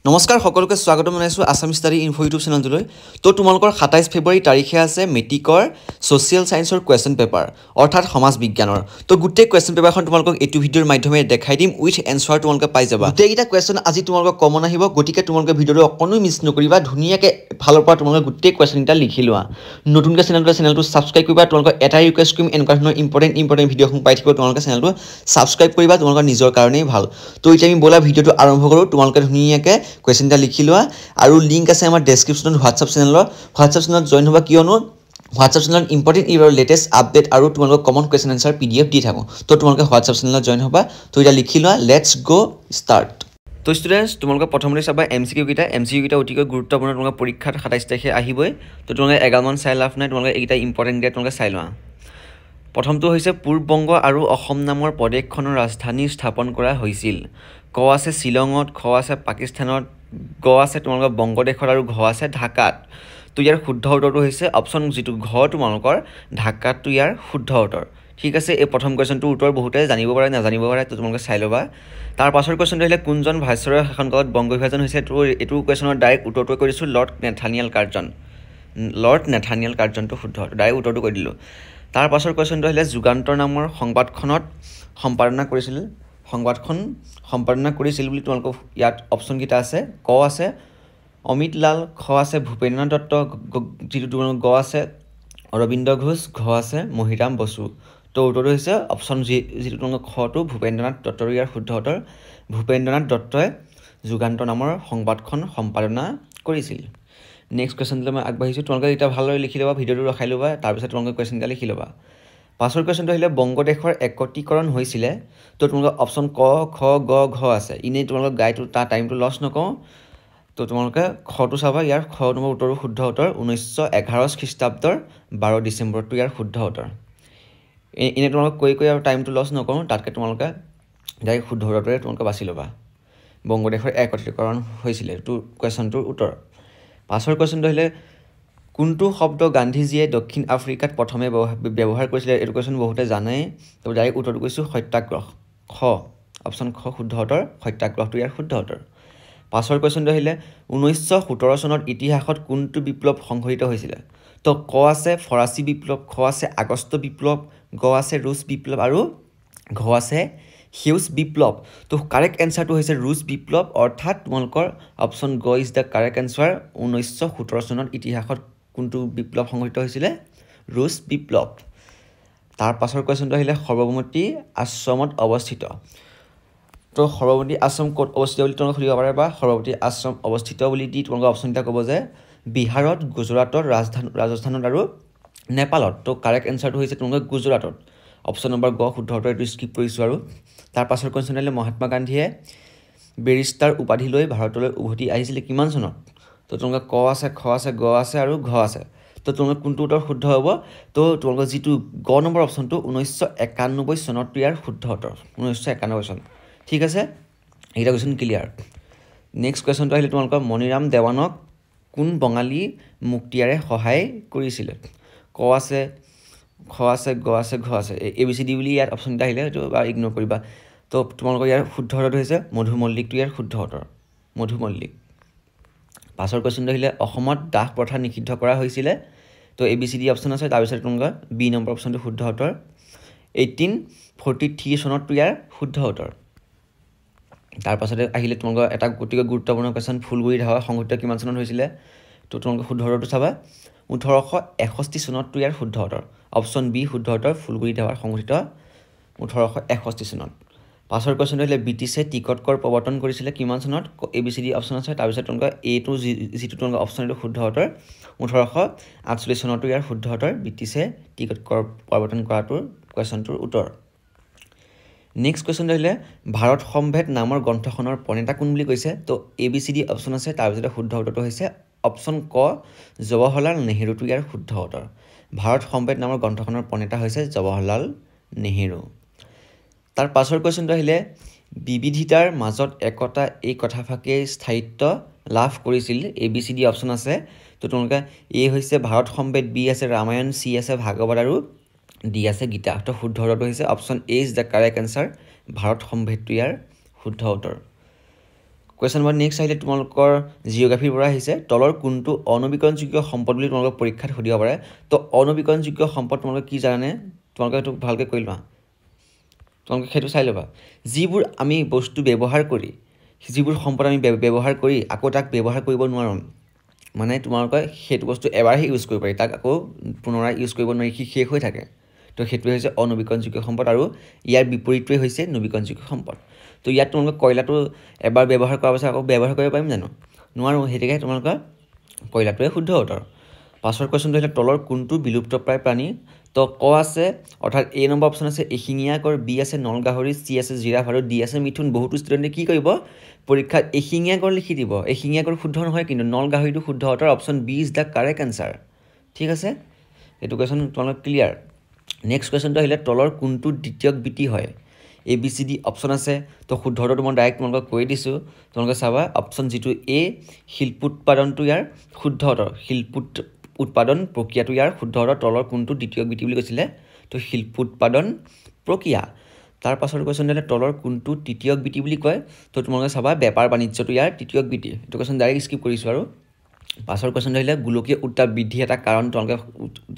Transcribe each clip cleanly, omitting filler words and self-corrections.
নমস্কাৰ সকলোকে স্বাগতম জনাইছো আসাম ষ্টাডি ইনফো ইউটিউব চেনেলটোলৈ তো তোমালোকৰ 27 ফেব্ৰুৱাৰী তাৰিখে আছে মেট্ৰিকৰ সোশ্যাল সায়েন্সৰ কোৱেশ্চন পেপাৰ অৰ্থাৎ সমাজ বিজ্ঞানৰ তো গোটেই কোৱেশ্চন পেপাৰখন তোমালোকক এটো ভিডিওৰ মাধ্যমে দেখাই দিম উইথ এনসাৰ তোমালোকে পাই যাবা গোটেইটা কোৱেশ্চন আজি তোমালোকক কমন আহিব গতিকে তোমালোকে ভিডিওটো অকনো মিছ নকৰিবা ধুনিয়াকে ভালৰ পৰা তোমালোকে গোটেই কোৱেশ্চনটা লিখি লোৱা নতুনকৈ চেনেলটো সাবস্ক্ৰাইব কৰিবা তোমালোকক এটা ৰিকুৱেষ্ট কৰিম এনেকুৱা ধৰণৰ ইম্পৰ্টেন্ট ভিডিওখন পাই থাকিব তোমালোকে চেনেলটো সাবস্ক্ৰাইব কৰিবা তোমালোকৰ নিজৰ কাৰণেই ভাল তো এতিয়া আমি বলা ভিডিওটো আৰম্ভ কৰো তোমালোকে ধুনিয়াকে কোৱেশ্চনটা লিখি লোৱা আৰু লিংক আছে আমাৰ ডেসক্ৰিপচনত WhatsApp চেনেলত জয়েন হ'বা কিয়নো WhatsApp চেনেলত ইম্পৰ্টেন্ট ইৰৰ লেটেষ্ট আপডেট আৰু তোমালোকক কমন কোৱেশ্চন আনসাৰ PDF দি থাকো তো তোমালোকে WhatsApp চেনেলত জয়েন হ'বা তো এটা লিখি লোৱা লেটস গো স্টাৰ্ট তো স্টুডেন্টস তোমালোকে প্ৰথমতে চাবা MCQ কিটা অতিকৈ গুৰুত্বপূৰ্ণ তোমালোকৰ পৰীক্ষাত 27 তাৰিখে আহিবই তো তোমালোকে 11 মান চাই লাভ নাই তোমালোকে এইটা ইম্পৰ্টেন্ট ডেট তোমালোকে চাই লোৱা প্ৰথমটো হৈছে পূৰ্ববংগ আৰু অসম নামৰ প্ৰদেশখনৰ ৰাজধানী স্থাপন কৰা হৈছিল ক আছে শিলঙত খ আছে পাকিস্তানত গ আছে তোমালোকৰ বংগদেশত আৰু ঘ আছে ঢাকাত তো ইয়াৰ শুদ্ধ উত্তৰটো হৈছে অপচন যেটো ঘ তোমালোকৰ ঢাকাত তো ইয়াৰ শুদ্ধ উত্তৰ ঠিক আছে এই প্ৰথম কোৱেশ্চনটো উত্তৰ বহুতে জানিব পাৰে না জানিব পাৰে তো তোমালোকে চাই লবা তাৰ পাছৰ কোৱেশ্চনটো হলে কোনজন ভাইসৰয়ৰ শাসনকালত বংগ বিভাজন হৈছে তো এটো কোৱেশ্চনৰ ডাইৰেক্ট উত্তৰটো কৈ দিছো লৰ্ড নেথানিয়েল কাৰ্জনটো শুদ্ধ ডাইৰেক্ট উত্তৰটো কৈ দিলো তাৰ পাছৰ কোৱেশ্চনটো হলে যুগান্তৰ নামৰ সংবাদখনত সম্পাদনা কৰিছিল বুলি তোমালোকক ইয়াত অপচন কিটা আছে ক আছে অমিত লাল খ আছে ভূপেন্দ্ৰনাথ দত্ত যেটো তোমালোকৰ গ আছে অৰবিন্দ ঘোষ ঘ আছে মহিৰাম বসু তো উত্তৰটো হৈছে অপচন যেটো তোমালোকৰ খ টো ভূপেন্দ্ৰনাথ দত্তৰ ইয়াৰ শুদ্ধ উত্তৰ ভূপেন্দ্ৰনাথ দত্তই যুগান্তৰ নামৰ সংবাদখন সম্পাদনা কৰিছিল নেক্সট কোৱেশ্চনলৈ মই আগবাঢ়িছো তোমালোকে এটা ভালদৰে লিখি লবা ভিডিওটো ৰখাই লবা তাৰ পিছত তোমালোকে কোৱেশ্চনটা লিখি লবা পাছৰ কোৱেশ্চনটো হলে বংগদেশৰ একত্ৰীকৰণ হৈছিল তো তোমালোকৰ অপচন ক খ গ ঘ আছে ইনে তোমালোকৰ গাইটো তা টাইমটো লছ নকওঁ তো তোমালোকে খটো চাবা ইয়াৰ খ নম্বৰ উত্তৰটো শুদ্ধ উত্তৰ 1911 খ্ৰীষ্টাব্দৰ 12 ডিসেম্বৰত ইয়াৰ শুদ্ধ উত্তৰ ইনে তোমালোকে কৈ আৰু টাইমটো লছ নকওঁ তাতকে তোমালোকে ডাইৰেক্ট শুদ্ধ উত্তৰটো তোমালোকে বাছি লবা বংগদেশৰ একত্ৰীকৰণ হৈছিল তো কোৱেশ্চনটোৰ উত্তৰ পাছৰ কোৱেশ্চনটো হলে কোনটো শব্দ গান্ধীজীয়ে দক্ষিণ আফ্ৰিকাত প্ৰথমে ব্যৱহাৰ কৰিছিল এটো কোৱেশ্চন বহুতে জানে তো ডাইৰেক্ট উত্তৰটো কৈছো সত্যাগ্ৰহ খ অপচন খ শুদ্ধ উত্তৰ সত্যাগ্ৰহটো ইয়াৰ শুদ্ধ উত্তৰ পাছৰ কোৱেশ্চনটো হলে 1917 চনত ইতিহাসত কোনটো বিপ্লৱ সংঘটিত হৈছিল তো ক আছে ফৰাচী বিপ্লৱ খ আছে আগষ্ট বিপ্লৱ গ আছে ৰুছ বিপ্লৱ আৰু ঘ আছে হিউজ বিপ্লৱ তো কাৰেক্ট এনসাৰটো হৈছে ৰুছ বিপ্লৱ অৰ্থাৎ তোমালোকৰ অপচন গ ইজ দা কাৰেক্ট এনসাৰ 1917 চনত ইতিহাসত কোনটো বিপ্লৱ সংঘটিত হৈছিল ৰুছ বিপ্লৱ তাৰ পাছৰ কোৱেশ্চনটো আহিলে সৰ্বমতি আশ্ৰমত অৱস্থিত তো সৰ্বমতি আশ্ৰম ক'ত অৱস্থিত বুলি তোমালোকে সুধিব পাৰে বা সৰ্বমতি আশ্ৰম অৱস্থিত বুলি দি তোমালোকে অপচনটা ক'ব যে বিহাৰত গুজৰাটত ৰাজস্থানত আৰু নেপালত তো কাৰেক্ট এনসাৰটো হৈছে তোমালোকৰ গুজৰাটত অপচন নম্বৰ গ শুদ্ধ উত্তৰ এটো স্কিপ কৰিছো আৰু তাৰ পাছৰ কোৱেশ্চন হলে মহাত্মা গান্ধীয়ে বেৰিষ্টাৰ উপাধি লৈ ভাৰতলৈ উভতি আহিছিল কিমান চনত তো তোমালোকৰ ক আছে খ আছে গ আছে আৰু ঘ আছে তো তোমালোকৰ কোনটো উত্তৰ শুদ্ধ হ'ব তো তোমালোকৰ যেটো গ নম্বৰ অপচনটো 1991 চনত ইয়াৰ শুদ্ধ উত্তৰ 1991 চন ঠিক আছে এটা কোৱেশ্চন ক্লিয়াৰ নেক্সট কোৱেশ্চনটো আহিলে তোমালোকৰ মনিৰাম দেৱানক কোন বঙালী মুক্তিয়াৰে সহায় কৰিছিল ক আছে খ আছে গ আছে ঘ আছে ABCD বুলি ইয়াত অপচনটা আহিলে তো বা ইগনোৰ কৰিবা তো তোমালোকৰ ইয়াৰ শুদ্ধ উত্তৰটো হৈছে মধু মল্লিকটো ইয়াৰ শুদ্ধ উত্তৰ মধু মল্লিক পাছৰ কোৱেশ্চনটো আহিলে অসমত দাহ প্ৰথা নিষিদ্ধ কৰা হৈছিল তো ABCD অপচন আছে তাৰ পিছত তোমালোকৰ বি নম্বৰ অপচনটো শুদ্ধ উত্তৰ 1843 চনত ইয়াৰ শুদ্ধ উত্তৰ তাৰ পাছতে আহিলে তোমালোকৰ এটা অতিকৈ গুৰুত্বপূৰ্ণ কোৱেশ্চন ফুলগুৰি ধাৱা সংঘটিত কিমান চনত হৈছিল তো তোমালোকে শুদ্ধ উত্তৰটো চাবা 1861 চনত ইয়াৰ শুদ্ধ উত্তৰ অপচন বি শুদ্ধ উত্তৰ ফুলগুৰি ধাৱা সংঘটিত 1861 চনত পাছৰ কোৱেশ্চনটো হলে ব্ৰিটিছে টিকট কৰ প্ৰৱৰ্তন কৰিছিল কিমান চনত ABCD অপচন আছে তাৰ পিছত তোমালোকৰ এ টু যেটো তোমালোকৰ অপচন এটো শুদ্ধ উত্তৰ 1848 চনত ইয়াৰ শুদ্ধ উত্তৰ ব্ৰিটিছে টিকট কৰ প্ৰৱৰ্তন কৰাটোৰ কোৱেশ্চনটোৰ উত্তৰ নেক্সট কোৱেশ্চন হলে ভাৰত সম্ভেদ নামৰ গ্ৰন্থখনৰ প্ৰণেতা কোন বুলি কৈছে তো ABCD অপচন আছে তাৰ পিছত শুদ্ধ উত্তৰটো হৈছে অপচন ক জৱাহৰলাল নেহেৰুটো ইয়াৰ শুদ্ধ উত্তৰ ভাৰত সম্ভেদ নামৰ গ্ৰন্থখনৰ প্ৰণেতা হৈছে জৱাহৰলাল নেহেৰু তাৰ পাছৰ কোৱেশ্চনটো আহিলে বিবিধিতাৰ মাজত একতা এই কথাফাকে স্থায়িত্ব লাভ কৰিছিল ABCD অপচন আছে তো তোমালোকে এ হৈছে ভাৰত সম্ভেদ বি আছে ৰামায়ণ চি আছে ভাগৱত আৰু ডি আছে গীতা তো শুদ্ধ উত্তৰটো হৈছে option A is the correct answer Bharat সম্ভেদটো ইয়াৰ শুদ্ধ উত্তৰ কুৱেশ্যন নম্বৰ নেক্সট আহিলে তোমালোকৰ জিঅ'গ্ৰাফিৰ পৰা আহিছে তলৰ কোনটো অনবীকৰণযোগ্য সম্পদ বুলি তোমালোকক পৰীক্ষাত সুধিব পাৰে তো অনবীকৰণযোগ্য সম্পদ তোমালোকে কি জানে তোমালোকে সেইটো ভালকৈ কৰি লোৱা তোমালোকে সেইটো চাই ল'বা যিবোৰ আমি বস্তু ব্যৱহাৰ কৰি যিবোৰ সম্পদ আমি ব্যৱহাৰ কৰি আকৌ তাক ব্যৱহাৰ কৰিব নোৱাৰোঁ মানে তোমালোকে সেইটো বস্তু এবাৰহে ইউজ কৰিব পাৰি তাক আকৌ পুনৰাই ইউজ কৰিব নোৱাৰি শেষ হৈ থাকে তো সেইটোৱে হৈছে অনবীকৰণযোগ্য সম্পদ আৰু ইয়াৰ বিপৰীতটোৱে হৈছে নবীকৰণযোগ্য সম্পদ তো ইয়াত তোমালোকে কয়লাটো এবাৰ ব্যৱহাৰ কৰাৰ পাছত আকৌ ব্যৱহাৰ কৰিব পাৰিম জানো নোৱাৰোঁ সেইটোকে তোমালোকে কয়লাটোৱে শুদ্ধ উত্তৰ পাছৰ কুৱেশ্যনটো আহিলে তলৰ কোনটো বিলুপ্তপ্ৰায় প্ৰাণী তো ক আছে অৰ্থাৎ এ নম্বৰ অপশ্যন আছে এশিঙীয়া গঁড় বি আছে নলগাহৰি চি আছে জিৰাফ আৰু ডি আছে মিথুন বহুতো ষ্টুডেণ্টে কি কৰিব পৰীক্ষাত এশিঙীয়া গঁড় লিখি দিব এশিঙীয়া গঁড় শুদ্ধ নহয় কিন্তু নলগাহৰিটো শুদ্ধ উত্তৰ option B is the correct answer ঠিক আছে এইটো কুৱেশ্যন তোমালোক ক্লিয়াৰ নেক্সট কুৱেশ্যনটো আহিলে তলৰ কোনটো দ্বিতীয়ক বৃত্তি হয় A B C D option আছে তো শুদ্ধ উত্তৰটো মই ডাইৰেক্ট তোমালোকক কৈ দিছোঁ তোমালোকে চাবা অপশ্যন যিটো এ শিল্পোৎপাদনটো ইয়াৰ শুদ্ধ উত্তৰ উৎপাদন প্ৰক্ৰিয়াটো ইয়াৰ শুদ্ধ উত্তৰ তলৰ কোনটো দ্বিতীয়ক বৃত্তি বুলি কৈছিলে তো শিল্পোৎপাদন প্ৰক্ৰিয়া তাৰ পাছৰ কুৱেশ্যন দিলে তলৰ কোনটো তৃতীয়ক বৃত্তি বুলি কয় তো তোমালোকে চাবা বেপাৰ বাণিজ্যটো ইয়াৰ তৃতীয়ক বৃত্তি এইটো কুৱেশ্যন ডাইৰেক্ট স্কিপ কৰিছোঁ আৰু পাছৰ কুৱেশ্যন আহিলে গোলকীয় উত্তাপ বৃদ্ধি এটা কাৰণ তোমালোকে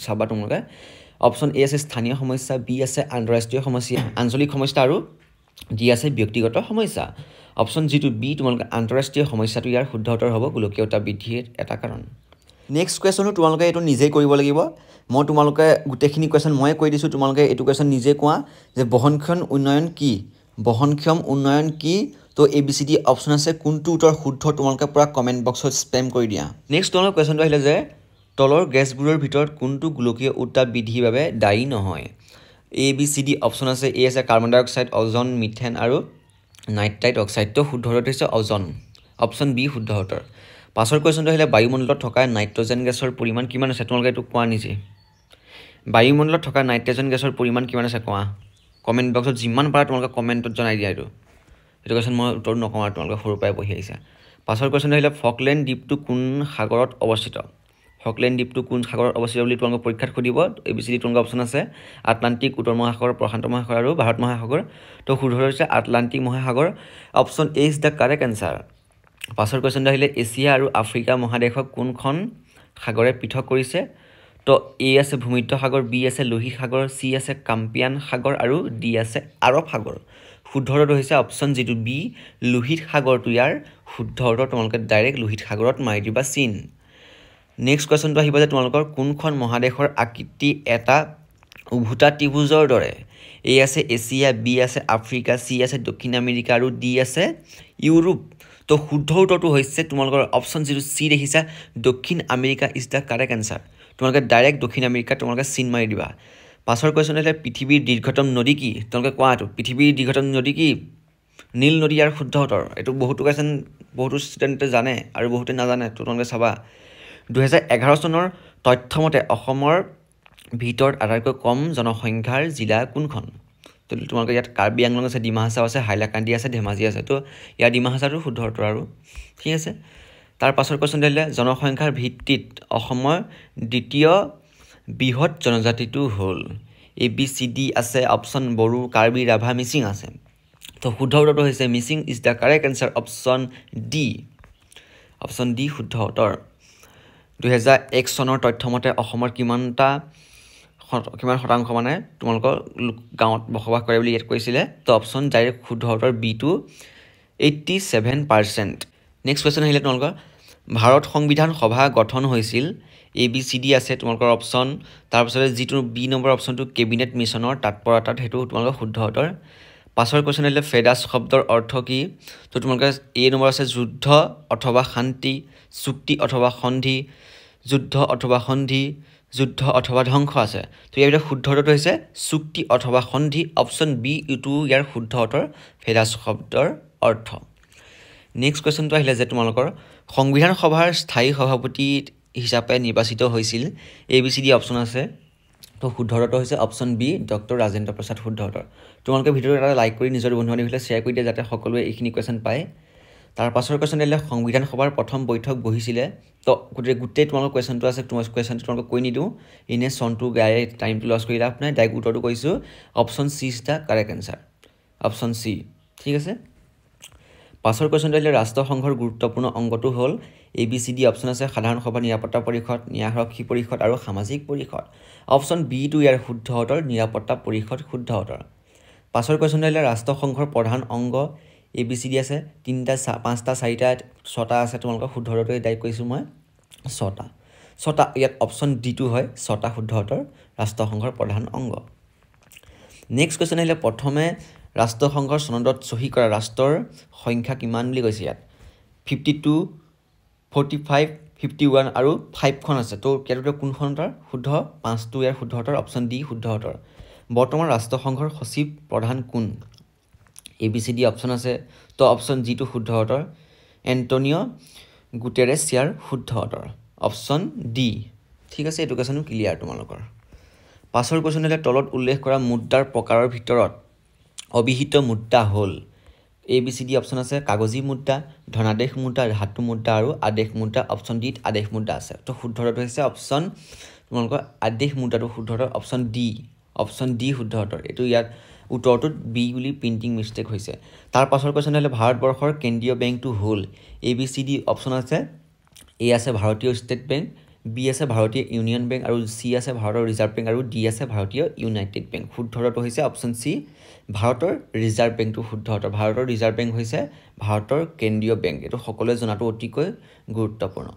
চাবা তোমালোকে অপশ্যন এ আছে স্থানীয় সমস্যা বি আছে আন্তঃৰাষ্ট্ৰীয় সমস্যা আঞ্চলিক সমস্যা আৰু ডি আছে ব্যক্তিগত সমস্যা অপশ্যন যিটো বি তোমালোকে আন্তঃৰাষ্ট্ৰীয় সমস্যাটো ইয়াৰ শুদ্ধ উত্তৰ হ'ব গোলকীয় উত্তাপ বৃদ্ধিৰ এটা কাৰণ নেক্সট কুৱেশ্যনো তোমালোকে এইটো নিজেই কৰিব লাগিব মই তোমালোকে গোটেইখিনি কুৱেশ্যন ময়ে কৈ দিছোঁ তোমালোকে এইটো কুৱেশ্যন নিজে কোৱা যে বহনক্ষম উন্নয়ন কি তো A B C D option আছে কোনটো উত্তৰ শুদ্ধ তোমালোকে পূৰা কমেণ্ট বক্সত স্পেম কৰি দিয়া নেক্সট তোমালোকৰ কুৱেশ্যনটো আহিলে যে তলৰ গেছবোৰৰ ভিতৰত কোনটো গোলকীয় উত্তাপ বৃদ্ধিৰ বাবে দায়ী নহয় A B C D option আছে এ আছে কাৰ্বন ডাই অক্সাইড অজন মিথেন আৰু নাইট্ৰাইট অক্সাইড তো শুদ্ধ উত্তৰ হৈছে অজন অপশ্যন বি শুদ্ধ উত্তৰ পাছৰ কুৱেশ্যনটো আহিলে বায়ুমণ্ডলত থকা নাইট্ৰজেন গেছৰ পৰিমাণ কিমান আছে তোমালোকে এইটো কোৱা নিজে বায়ুমণ্ডলত থকা নাইট্ৰজেন গেছৰ পৰিমাণ কিমান আছে কোৱা কমেণ্ট বক্সত যিমান পাৰা তোমালোকে কমেণ্টত জনাই দিয়া এইটো কুৱেশ্যন মই উত্তৰ নকওঁ আৰু তোমালোকে সৰুৰ পৰাই পঢ়ি আহিছা পাছৰ কুৱেশ্যনটো আহিলে ফকলেণ্ড দ্বীপটো কোন সাগৰত অৱস্থিত ফকলেণ্ড দ্বীপটো কোন সাগৰত অৱস্থিত বুলি তোমালোকক পৰীক্ষাত সুধিব এ বি চি ডি তোমালোকৰ অপশ্যন আছে আটলাণ্টিক উত্তৰ মহাসাগৰ প্ৰশান্ত মহাসাগৰ আৰু ভাৰত মহাসাগৰ তো শুদ্ধ হৈছে আটলাণ্টিক মহাসাগৰ option A is the correct answer পাছৰ কুৱেশ্যনটো আহিলে এছিয়া আৰু আফ্ৰিকা মহাদেশক কোনখন সাগৰে পৃথক কৰিছে তো এ আছে ভূমধ্য সাগৰ বি আছে লোহিত সাগৰ চি আছে কাস্পিয়ান সাগৰ আৰু ডি আছে আৰৱ সাগৰ শুদ্ধ উত্তৰটো হৈছে অপশ্যন যিটো বি লোহিত সাগৰটো ইয়াৰ শুদ্ধ উত্তৰ তোমালোকে ডাইৰেক্ট লোহিত সাগৰত মাৰি দিবা চিন নেক্সট কুৱেশ্যনটো আহিব যে তোমালোকৰ কোনখন মহাদেশৰ আকৃতি এটা উভুটা ত্ৰিভুজৰ দৰে এ আছে এছিয়া বি আছে আফ্ৰিকা চি আছে দক্ষিণ আমেৰিকা আৰু ডি আছে ইউৰোপ তো শুদ্ধ উত্তৰটো হৈছে তোমালোকৰ অপশ্যন যিটো চি দেখিছা দক্ষিণ America is the correct answer তোমালোকে ডাইৰেক্ট দক্ষিণ আমেৰিকাত তোমালোকে চিন মাৰি দিবা পাছৰ কুৱেশ্যন আহিলে পৃথিৱীৰ দীৰ্ঘতম নদী কি তোমালোকে কোৱাটো পৃথিৱীৰ দীৰ্ঘতম নদী কি নীল নদী ইয়াৰ শুদ্ধ উত্তৰ এইটো বহুতো কুৱেশ্যন বহুতো ষ্টুডেণ্টে জানে আৰু বহুতে নাজানে তো তোমালোকে চাবা 2011 চনৰ তথ্যমতে অসমৰ ভিতৰত আটাইতকৈ কম জনসংখ্যাৰ জিলা কোনখন তো তোমালোকে ইয়াত কাৰ্বি আংলং আছে ডিমা হাছাও আছে হাইলাকান্দি আছে ধেমাজি আছে তো ইয়াৰ ডিমা হাছাওটো শুদ্ধ উত্তৰ আৰু ঠিক আছে তাৰ পাছৰ কুৱেশ্যন দিলে জনসংখ্যাৰ ভিত্তিত অসমৰ দ্বিতীয় বৃহৎ জনজাতিটো হ'ল এ বি চি ডি আছে অপশ্যন বড়ো কাৰ্বি ৰাভা মিচিং আছে তো শুদ্ধ উত্তৰটো হৈছে Mising is the correct answer option D শুদ্ধ উত্তৰ 2001 চনৰ তথ্যমতে অসমৰ কিমান শতাংশ মানে তোমালোকৰ গাঁৱত বসবাস কৰে বুলি ইয়াত কৈছিলে তো অপশ্যন ডাইৰেক্ট শুদ্ধ উত্তৰ বিটো 87%। নেক্সট কুৱেশ্যন আহিলে তোমালোকৰ ভাৰত সংবিধান সভা গঠন হৈছিল এ বি চি ডি আছে তোমালোকৰ অপশ্যন তাৰপিছতে যিটো বি নম্বৰ অপশ্যনটো কেবিনেট মিছনৰ তাৎপৰতাত সেইটো তোমালোকৰ শুদ্ধ উত্তৰ পাছৰ কুৱেশ্যন আহিলে ফেডাছ শব্দৰ অৰ্থ কি তো তোমালোকে এ নম্বৰ আছে যুদ্ধ অথবা শান্তি চুক্তি অথবা সন্ধি যুদ্ধ অথবা ধ্বংস আছে তো ইয়াৰ ভিতৰত শুদ্ধ উত্তৰটো হৈছে চুক্তি অথবা সন্ধি অপশ্যন বি ইটো ইয়াৰ শুদ্ধ উত্তৰ ফেডাছ শব্দৰ অৰ্থ নেক্সট কুৱেশ্যনটো আহিলে যে তোমালোকৰ সংবিধান সভাৰ স্থায়ী সভাপতি হিচাপে নিৰ্বাচিত হৈছিল A B C D option আছে তো শুদ্ধ উত্তৰটো হৈছে option B doctor Rajendra Prasad শুদ্ধ উত্তৰ তোমালোকে ভিডিঅ'টো এটা লাইক কৰি নিজৰ বন্ধু বান্ধৱীলৈ শ্বেয়াৰ কৰি দিয়ে যাতে সকলোৱে এইখিনি কুৱেশ্যন পায় তাৰ পাছৰ কুৱেশ্যন আহিলে সংবিধান সভাৰ প্ৰথম বৈঠক বহিছিলে তো গোটেই তোমালোকৰ কুৱেশ্যনটো আছে কুৱেশ্যনটো তোমালোকক কৈ নিদিওঁ এনে চনটো গাই টাইমটো লছ কৰি লাভ নাই ডাইৰেক্ট উত্তৰটো কৈছোঁ option C is the correct answer option C ঠিক আছে পাছৰ কোৱেশ্যনটো আহিলে ৰাষ্ট্ৰসংঘৰ গুৰুত্বপূৰ্ণ অংগটো হ'ল ABCD অপশ্যন আছে সাধাৰণ সভা নিৰাপত্তা পৰিষদ ন্যায়াৰক্ষী পৰিষদ আৰু সামাজিক পৰিষদ অপশ্যন বিটো ইয়াৰ শুদ্ধ উত্তৰ নিৰাপত্তা পৰিষদ শুদ্ধ উত্তৰ পাছৰ কোৱেশ্যনটো আহিলে ৰাষ্ট্ৰসংঘৰ প্ৰধান অংগ ABCD আছে 3টা 5টা 4টা 6টা আছে তোমালোকৰ শুদ্ধ উত্তৰটো ডাইৰেক্ট কৈছোঁ মই 6টা ইয়াত অপশ্যন ডিটো হয় 6টা শুদ্ধ উত্তৰ ৰাষ্ট্ৰসংঘৰ প্ৰধান অংগ নেক্সট কোৱেশ্যন আহিলে প্ৰথমে ৰাষ্ট্ৰসংঘৰ চনদত চহী কৰা ৰাষ্ট্ৰৰ সংখ্যা কিমান বুলি কৈছে ইয়াত 52 45 51 আৰু 5খন আছে তো ইয়াত কোনখন উত্তৰ শুদ্ধ 5টো ইয়াৰ শুদ্ধ উত্তৰ অপশ্যন ডি শুদ্ধ উত্তৰ বৰ্তমান ৰাষ্ট্ৰসংঘৰ সচিব প্ৰধান কোন ABCD অপশ্যন আছে তো অপশ্যন জিটো শুদ্ধ উত্তৰ এন্টনিও গুটেৰেছ ইয়াৰ শুদ্ধ উত্তৰ অপশ্যন ডি ঠিক আছে এডুকেশ্যন ক্লিয়াৰ তোমালোকৰ পাছৰ কোৱেশ্যন হ'লে তলত উল্লেখ কৰা মুদ্ৰাৰ প্ৰকাৰৰ ভিতৰত অবিহিত মুদ্ৰা হ'ল ABCD অপশ্যন আছে কাগজী মুদ্ৰা ধনাদেশ মুদ্ৰা ধাতু মুদ্ৰা আৰু আদেশ মুদ্ৰা অপশ্যন ডিত আদেশ মুদ্ৰা আছে তো শুদ্ধ উত্তৰটো হৈছে অপশ্যন তোমালোকৰ আদেশ মুদ্ৰাটো শুদ্ধ উত্তৰ অপশ্যন ডি শুদ্ধ উত্তৰ এইটো ইয়াত উত্তৰটোত বি বুলি প্ৰিণ্টিং মিষ্টেক হৈছে তাৰ পাছৰ কোৱেশ্যন হ'লে ভাৰতবৰ্ষৰ কেন্দ্ৰীয় বেংকটো হ'ল ABCD অপশ্যন আছে এ আছে ভাৰতীয় ষ্টেট বেংক বি আছে ভাৰতীয় ইউনিয়ন বেংক আৰু চি আছে ভাৰতৰ ৰিজাৰ্ভ বেংক আৰু ডি আছে ভাৰতীয় ইউনাইটেড বেংক শুদ্ধ উত্তৰটো হৈছে অপশ্যন চি ভাৰতৰ ৰিজাৰ্ভ বেংকটো শুদ্ধ উত্তৰ ভাৰতৰ ৰিজাৰ্ভ বেংক হৈছে ভাৰতৰ কেন্দ্ৰীয় বেংক এইটো সকলোৱে জনাটো অতিকৈ গুৰুত্বপূৰ্ণ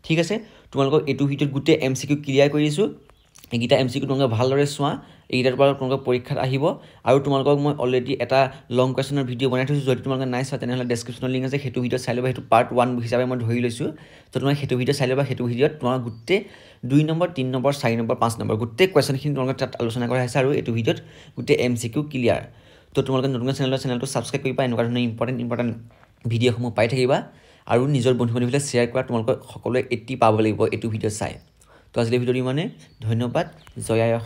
ঠিক আছে তোমালোকক এইটো ভিডিঅ'ত গোটেই MCQ ক্লিয়াৰ কৰি দিছোঁ এইকেইটা MCQ তোমালোকে ভালদৰে চোৱা এইকেইটাৰ পৰা তোমালোকৰ পৰীক্ষাত আহিব আৰু তোমালোকক মই অলৰেডি এটা লং কুৱেশ্যনৰ ভিডিঅ' বনাই থৈছোঁ যদি তোমালোকে নাই চোৱা তেনেহ'লে ডেছক্ৰিপশ্যনৰ লিংক আছে সেইটো ভিডিঅ' চাই ল'বা সেইটো পাৰ্ট 1 হিচাপে মই ধৰি লৈছোঁ তো তোমালোকে সেইটো ভিডিঅ' চাই ল'বা সেইটো ভিডিঅ'ত তোমালোকৰ গোটেই 2 নম্বৰ 3 নম্বৰ 4 নম্বৰ 5 নম্বৰ গোটেই কুৱেশ্যনখিনি তোমালোকে তাত আলোচনা কৰা হৈছে আৰু এইটো ভিডিঅ'ত গোটেই MCQ ক্লিয়াৰ তো তোমালোকে নতুন চেনেলটো ছাবস্ক্ৰাইব কৰিবা এনেকুৱা ধৰণৰ ইম্পৰ্টেণ্ট ভিডিঅ'সমূহ পাই থাকিবা আৰু নিজৰ বন্ধু বান্ধৱীলৈ শ্বেয়াৰ কৰা তোমালোকে সকলোৱে 80 পাব লাগিব এইটো ভিডিঅ' চাই তো আজিলৈ ভিডিঅ'টো ইমানে ধন্যবাদ জয় আই অসম